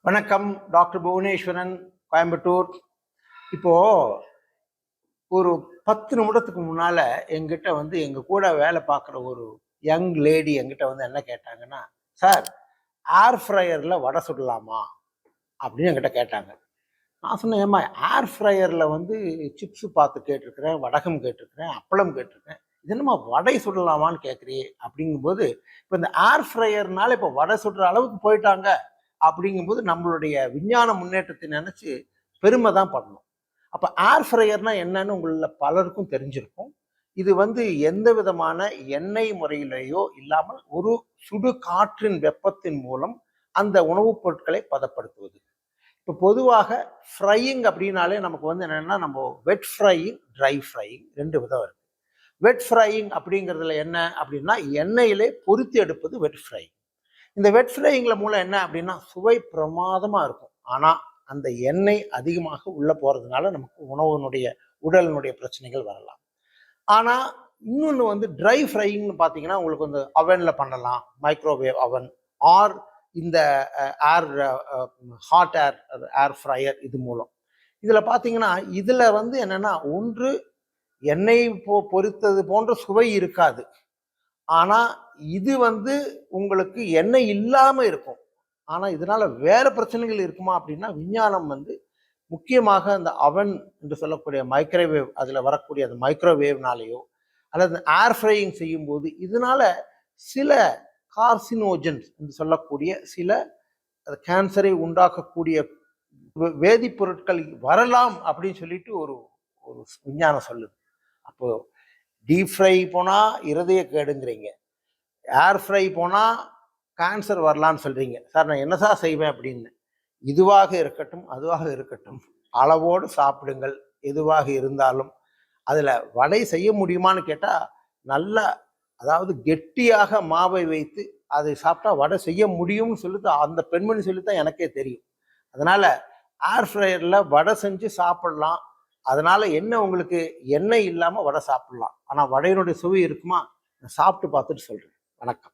வணக்கம். டாக்டர் புவனேஸ்வரன், கோயம்புத்தூர். இப்போது ஒரு 10 நிமிடத்துக்கு முன்னால் எங்கிட்ட எங்கள் கூட வேலை பார்க்குற ஒரு யங் லேடி எங்கிட்ட என்ன கேட்டாங்கன்னா, சார் ஏர் ஃப்ரையரில் வடை சுடலாமா அப்படின்னு என்கிட்ட கேட்டாங்க. நான் சொன்னேன், ஏம்மா ஏர் ஃப்ரையரில் சிப்ஸு பார்த்து கேட்டிருக்கிறேன், வடகம் கேட்டிருக்கிறேன், அப்பளம் கேட்டிருக்கேன், இது என்னம்மா வடை சுடலாமான்னு கேட்குறியே அப்படிங்கும்போது, இப்போ இந்த ஏர் ஃப்ரையர்னால இப்போ வடை சுடுற அளவுக்கு போயிட்டாங்க அப்படிங்கும்போது நம்மளுடைய விஞ்ஞான முன்னேற்றத்தை நினச்சி பெருமை தான் பண்ணணும். அப்போ ஏர் ஃப்ரையர்னா என்னன்னு உங்களில் பலருக்கும் தெரிஞ்சிருக்கும். இது எந்த விதமான எண்ணெய் முறையிலேயோ இல்லாமல் ஒரு சுடு காற்றின் வெப்பத்தின் மூலம் அந்த உணவுப் பொருட்களை பதப்படுத்துவது. இப்போ பொதுவாக ஃப்ரையிங் அப்படின்னாலே நமக்கு என்னென்னா, நம்ம வெட் ஃப்ரையிங், ட்ரை ஃப்ரையிங் 2 விதம் இருக்குது. வெட் ஃப்ரையிங் அப்படிங்கிறதுல என்ன அப்படின்னா, எண்ணெயிலே பொரித்து எடுப்பது வெட் ஃப்ரையிங். இந்த வெட் ஃப்ரையிங்கில் மூலம் என்ன அப்படின்னா, சுவை பிரமாதமாக இருக்கும். ஆனால் அந்த எண்ணெய் அதிகமாக உள்ளே போகிறதுனால நமக்கு உணவுனுடைய உடலினுடைய பிரச்சனைகள் வரலாம். ஆனால் இன்னொன்று ட்ரை ஃப்ரையிங்னு பார்த்தீங்கன்னா, உங்களுக்கு அவனில் பண்ணலாம், மைக்ரோவேவ் அவன் ஆர் இந்த ஏர் ஹாட் ஏர் ஃப்ரையர் இது மூலம். இதில் பார்த்தீங்கன்னா, இதில் என்னென்னா, ஒன்று எண்ணெய் பொரித்தது போன்ற சுவை இருக்காது. ஆனால் இது உங்களுக்கு எண்ணெய் இல்லாமல் இருக்கும். ஆனால் இதனால் வேறு பிரச்சனைகள் இருக்குமா அப்படின்னா, விஞ்ஞானம் முக்கியமாக அந்த அவன் என்று சொல்லக்கூடிய மைக்ரோவேவ், அதில் வரக்கூடிய அந்த மைக்ரோவேவ்னாலேயோ அல்லது ஏர் ஃப்ரையிங் செய்யும்போது இதனால் சில கார்சினோஜன்ஸ் என்று சொல்லக்கூடிய சில கேன்சரை உண்டாக்கக்கூடிய வேதிப்பொருட்கள் வரலாம் அப்படின்னு சொல்லிட்டு ஒரு ஒரு விஞ்ஞானம் சொல்லுது. அப்போது டீப் ஃப்ரை போனால் இருதய கேடுங்கிறீங்க, ஏர் ஃப்ரை போனால் கேன்சர் வரலான்னு சொல்கிறீங்க. சார் நான் என்ன சார் செய்வேன் அப்படின்னு. இதுவாக இருக்கட்டும் அதுவாக இருக்கட்டும், அளவோடு சாப்பிடுங்கள். எதுவாக இருந்தாலும் அதில் வடை செய்ய முடியுமான்னு கேட்டால், நல்லா அதாவது கெட்டியாக மாவை வைத்து அதை சாப்பிட்டா வடை செய்ய முடியும்னு சொல்லிட்டு அந்த பெண்மணி சொல்லித்தான் எனக்கே தெரியும். அதனால் ஏர் ஃப்ரையரில் வடை செஞ்சு சாப்பிடலாம். அதனால் என்ன, உங்களுக்கு எண்ணெய் இல்லாமல் வடை சாப்பிடலாம். ஆனால் வடையினுடைய சுவை இருக்குமா, நான் சாப்பிட்டு பார்த்துட்டு சொல்கிறேன். வணக்கம்.